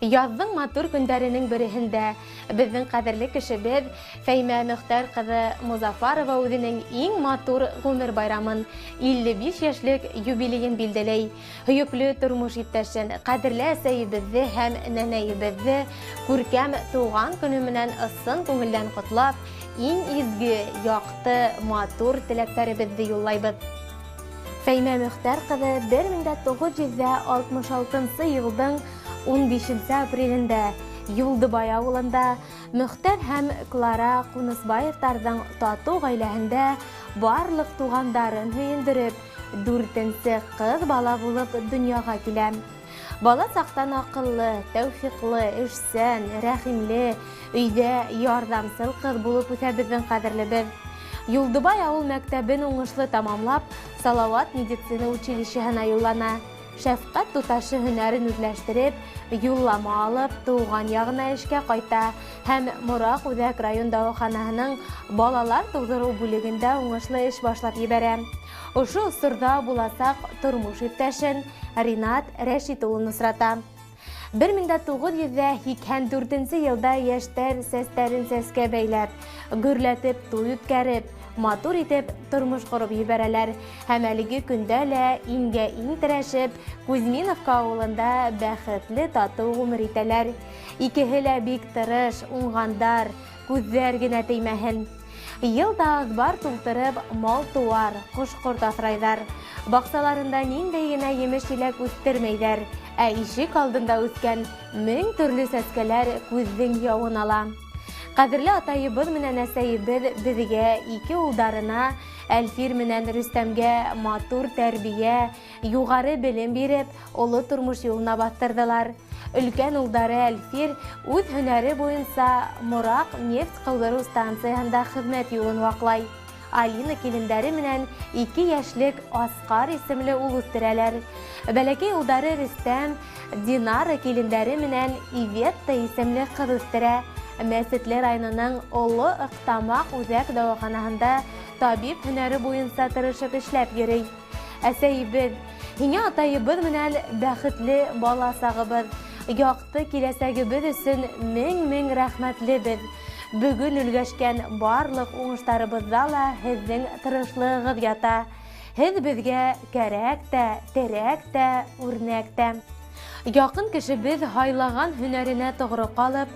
Яҙҙың матур көндәренең береһендә беҙҙең ҡәҙерле кешебеҙ Фәймә Мөхтәр ҡыҙы Музафарова үҙенең иң матур ғүмер байрамын 55 йәшлек юбилейын билдәләй. Һөйөклө тормош иптәшен, ҡәҙерле әсәйебеҙҙе һәм нәнәйебеҙҙе күркәм тыуған көнө менән ысын күңелдән ҡотлап, иң изге, яҡты, матур теләктәребеҙҙе юллайбыҙ. Фәймә Мөхтәр ҡыҙы 1966 йылдың 15 апрелендә Юлдыбай ауылында Мөхтәр һәм Клара Ҡунысбаевтарҙың татыу ғаиләһендә барлыҡ туғандарын һөйөндөрөп, 4-нсе ҡыҙ бала булып донъяға килә. Бала саҡтан аҡыллы, тәүфиҡлы, эшсән, рәхимле, өйҙә ярҙамсыл ҡыҙ булып үҫә беҙҙең ҡәҙерлебеҙ. Юлдыбай ауыл мәктәбен уңышлы тамамлап, Салауат медицина училищеһына юллана. Шәфҡәт туташы һөнәрен үҙләштереп, юллама алып, тыуған яғына эшкә ҡайта һәм Мораҡ Үҙәк район дауаханаһының балалар тыуҙырыу бүлегендә уңышлы эш башлап ебәрә. Ошо осорҙа буласаҡ тормош иптәшен Ринат Рәшит улын осрата. 1984 йылда йәштәр сәстәрен сәскә бәйләп, гөрләтеп туй үткәреп, матур итеп тормош ҡороп ебәрәләр һәм әлеге көндә лә иңгә-иң терәшеп, Кузьминовка ауылында бәхетле татыу ғүмер итәләр. Икеһе лә бик тырыш, уңғандар, күҙҙәр генә теймәһен. Йылда аҙбар тултырып, мал туар, ҡош-ҡорт аҫрайҙар. Баҡсаларында ниндәй генә емеш-еләк үҫтермәйҙәр, ә ишек алдында үҫкән 1000 төрлө сәскәләр күҙҙең яуын ала. Ҡәҙерле атайыбыҙ менән әсәйебеҙ беҙгә, 2 улдарына, Әлфир менән Рөстәмгә матур тәрбиә, юғары белем биреп, оло тормош юлына баҫтырҙылар. Өлкән улдары Әлфир үҙ һөнәре буйынса Мораҡ нефть ҡыуҙырыу станцияһында хеҙмәт юлын ваҡлай. Алина килендәре менән 2 йәшлек Асҡар исемле ул үҫтерәләр. Бәләкәй улдары Рөстәм, Динара килендәре менән Иветта исемле ҡыҙ үҫтерә. Мәсетле районының Оло Ыҡтамаҡ Үҙәк дауаханаһында табип һөнәре буйынса тырышып эшләп йөрөй. Әсәйебеҙ, һиңә атайыбыҙ менән бәхетле бала сағыбыҙ, яҡты киләсәгебеҙ өсөн 1000 рәхмәтлебеҙ. Бөгөн өлгәшкән барлыҡ уңыштарыбыҙҙа ла һеҙҙең тырышлығығыҙ ята. Һеҙ беҙгә кәрәк тә, терәк тә, үрнәк тә. Яҡын кешебеҙ һайлаған һөнәренә тоғро ҡалып,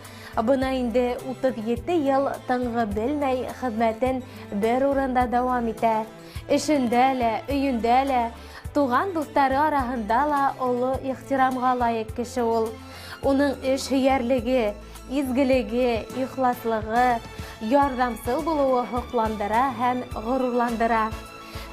бына инде 37 йыл тынғы белмәй хеҙмәтен бер урында дауам итә. Эшендә лә, өйөндә лә, туған дуҫтары араһында ла оло ихтирамға лайыҡ кеше ул. Уның эш һөйәрлеге, изгелеге, ихласлығы, ярҙамсыл булыуы һоҡландыра һәм ғорурландыра.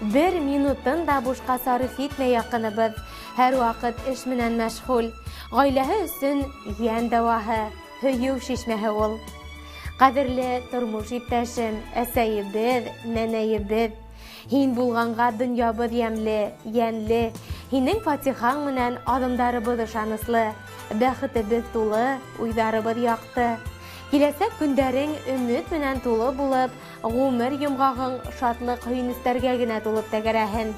1 минутын да бушҡа сарыф итмәй яҡыныбыҙ, һәр ваҡыт эш менән мәшғүл. Ғаиләһе өсөн йән дауаһы, һөйөү шишмәһе ул. Ҡәҙерле тормош иптәшем, әсәйебеҙ, нәнәйебеҙ, һин булғанға донъябыҙ йәмле, йәнле, һинең фатихаң менән аҙымдарыбыҙ ышаныслы, бәхетебеҙ тулы, уйҙарыбыҙ яҡты. Киләсәк көндәрең өмөт менән тулы булып, ғүмер йомғағың шатлыҡ һөйөнөстәргә генә тулып тәгәрәһен.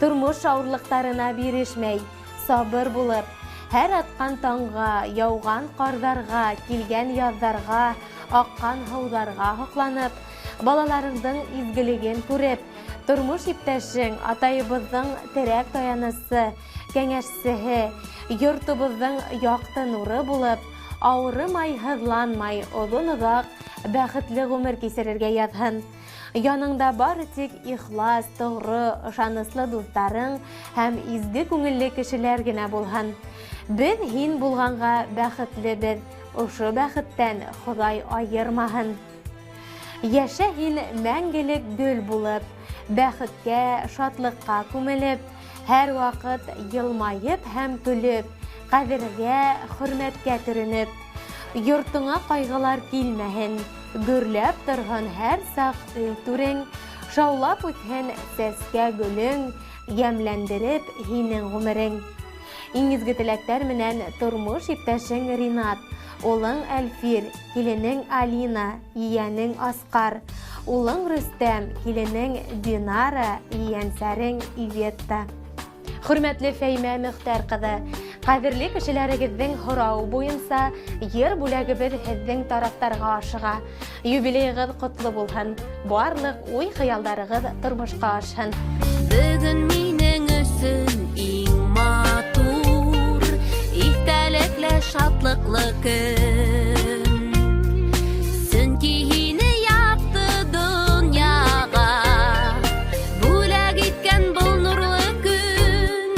Тормош ауырлыҡтарына бирешмәй, сабыр булып, һәр атҡан таңға, яуған ҡарҙарға, килгән яҙҙарға, аҡҡан һыуҙарға һоҡланып, балаларыңдың изгелеген күреп, тормош иптәшең, атайыбыҙҙың терәк таянысы, кәңәшсеһе, йортобоҙҙоң яҡты нуры булып, ауырымай, һыҙланмай, оҙон-оҙаҡ, бәхетле ғүмер кисерергә яҙһын. Яныңда бары тик ихлас, тоғро, ышаныслы дуҫтарың һәм изге күңелле кешеләр генә булһын. Беҙ һин булғанға бәхетлебеҙ, ошо бәхеттән Хоҙай айырмаһын. Йәшә һин мәңгелек гөл булып, бәхеткә, шатлыҡҡа күмелеп, һәр ваҡыт йылмайып һәм көлөп, ҡәҙергә, хөрмәткә төрөнөп. Йортоңа ҡайғылар килмәһен, гөрләп торһон һәр саҡ өй түрең, шаулап үтһен сәскә гөлөң, йәмләндереп һинең ғүмерең. Иң изге теләктәр менән тормош иптәшең Ринат, улың Әлфир, киленең Алина, йәнең Асҡар, улың Рөстәм, киленең Динара, йәнсәрең Иветта. Хөрмәтле Фәймә Мөхтәр ҡыҙы, Кадерле кешеләрегезнең һорау буенча ер бүләгебез һезнең тарафтарга ашыга. Юбилейгыз котлы булсын. Барлык уй-хыялдарыгыз тормышка ашсын. Бүген минең өчен иң матур, истәлекле шатлыклы көн. Сөнки һине якты дөньяга, бүләк иткән бул нурлы көн.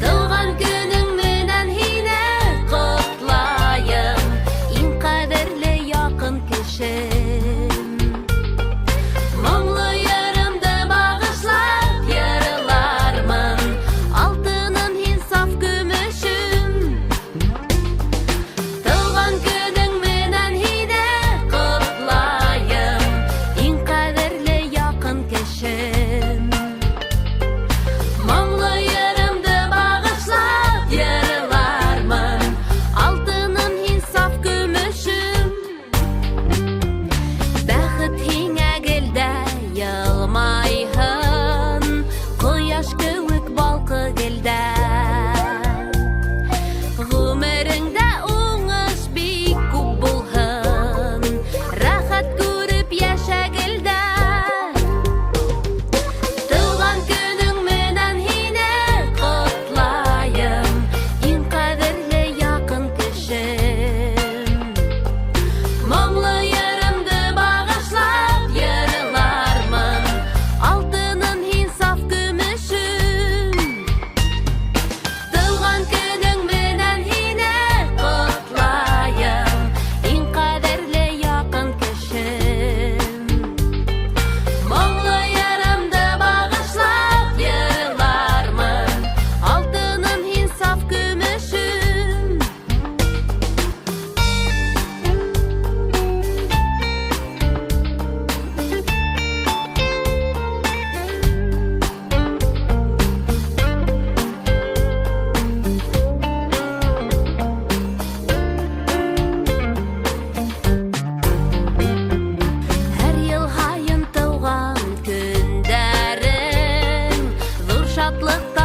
Туган көнең менән һине котлаем, иң кадерле якын кешем. Моңлы ярымды багышлап ярылармын, алтыным һин саф көмешем. Туган көнең менән һине котлаем, иң кадерле якын кешем. Моңлы ярымды багышлап ярылармын, алтыным һин саф көмешем. Бәхет һиңә гелдә елмайһын, кояш кеүек балкы гелдә. Гомереңдә уңыш бик күп булһын, рәхәт күреп яшә гелдә. Туган көнең менән һине котлаем, иң кадерле якын кешем. Моңлы ярымды багышлап ярылармын, алтыным һин саф көмешем. Туган көнең менән һине котлаем, иң кадерле якын кешем. Моңлы ярымды багышлап ярылармын, алтыным һин саф көмешем. Һәр ел һайын тыуган көндәрең, зур шатлыкта